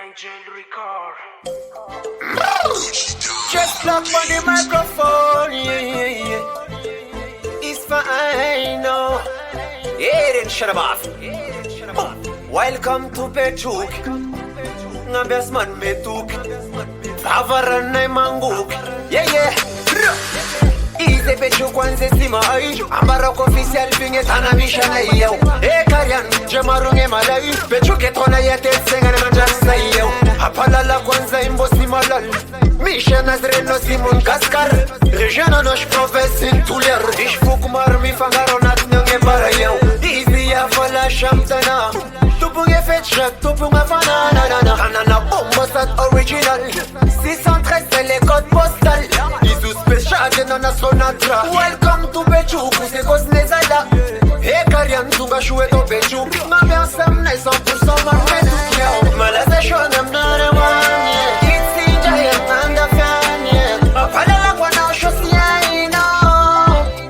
Angel Record. Just plug on the microphone, yeah. It's fine, no. Yeah, then shut up. Welcome to Pechuk. Ngabes man metuk. Favaran na manguk. Yeah. Ize Pechuk kwanze sima ai. Ambarok official binge tana mishana yeo. Karian jamarunge malai. Pechuk etona yete senga na jansa yeo. Apalala kwanza imbosi malal. Mishana zreno simun kaskar. Rejana nosh profes in tuler. Ich fukmar mi fangaronat nge bara yeo. Izi ya fala shamtana. Tupunge fetcha, tupunga fanana. Kanana bombo sat original. 613 c'est les codes postales. Izu special nana sonatra. Welcome to Pechuk, c'est cause nezala. Karian tunga shue to Pechuk. Mame ansam na 100% marmetu. Malaza shonam nana wanye. Itsi jayet nanda fyanye. Apalala kwa na shosi aina.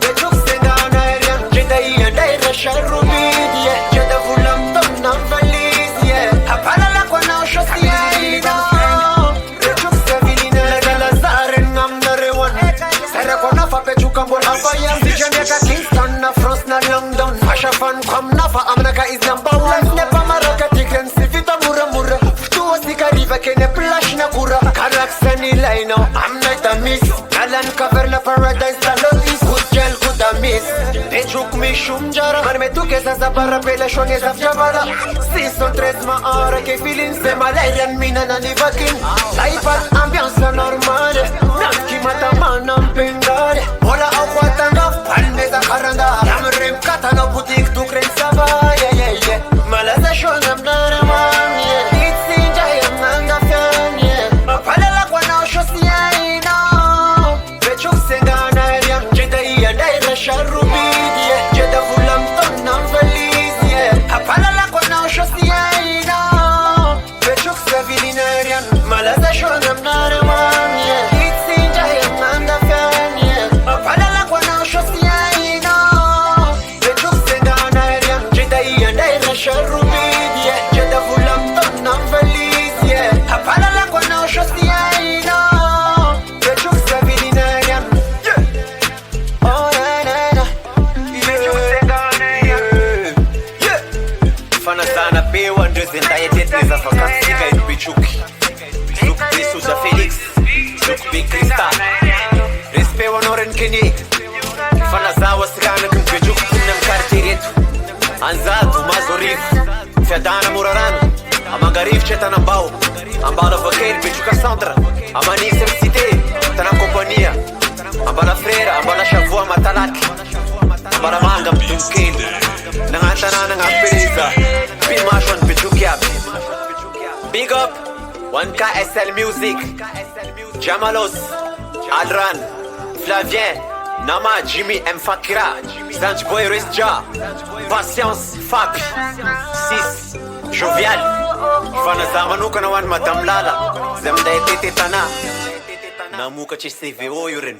Pechuk sengana erian. Jeda iya daira sharubidye. Jeda vulam tom na valizye. Apalala kwa na shosi aina. Pechuk sevilina legala zaren ngam narewan. Sere kwa nafa Pechuk ambol afaya. Sijanyaka Kingston na France na London. Fasha fan kwam nafa America is number one. Nepa maraka tiken sivita mura. Ftuo sikariva kene plash na kura. Karak sani laino I'm not a miss. Nalan cover na paradise salon is. Kujel kudamis Pechuk mi shumjara. Marme tu que sa para pela shonge sa fjabala. 613 ma ara que feeling se malayan mina na ni vakin. Saipat ambiance normale. Namki mata manam pengale. Hola au kwatanga palme za karanda. Yamrem katana butik tu kren saba. Yeah. Malaza shonam nare man. Itsi jayam nanga fyanye. Apalala kwa na shosi aina. Pechuk sengana erian. Jeda iya daira sharubidye. Jeda vulam ton nam valizye. Apalala kwa na shosi aina. Pechuk sevilina erian. Malaza shonam nare man. Itsi jayam nanga fyanye. Apalala kwa na shosi aina. Pechuk sengana erian. Jeda iya daira sharubidye. Jeda vulam ton nam valizye. Apalala kwa na shosi aina. Pechuk sevilina erian. Oh na. Pechuk sengana erian. Fana sana pewa ndio zindayeteteza fakasika yu Pechuk. Zuk Bisu za Felix. Zuk Big Krista. Respect honoren Kenny. Fana zawa sigana kum Pechuk kumnem kartiretu. Anzatu mazorif. Fedana muraran. Amangarif chetana mbao. Ambala vaqueiro Pechuk a Sandra. Amani cité. Tana companhia. Ambala freira, ambala chavua matalaki. Ambala manga mtunkeli. Nangatana nangapiriza. Bimashon Pechuk yap. Big up 1KSL Music. Jamalos, Adran, Flavien, Nama, Jimmy M. Fakira, Sanj Boy Resja, Patience, Fabi, 6, Jovial, Fana Zamanuka na wan Madam Lala, Zemda Tete Tana, Namuka Chiseve Oyurin.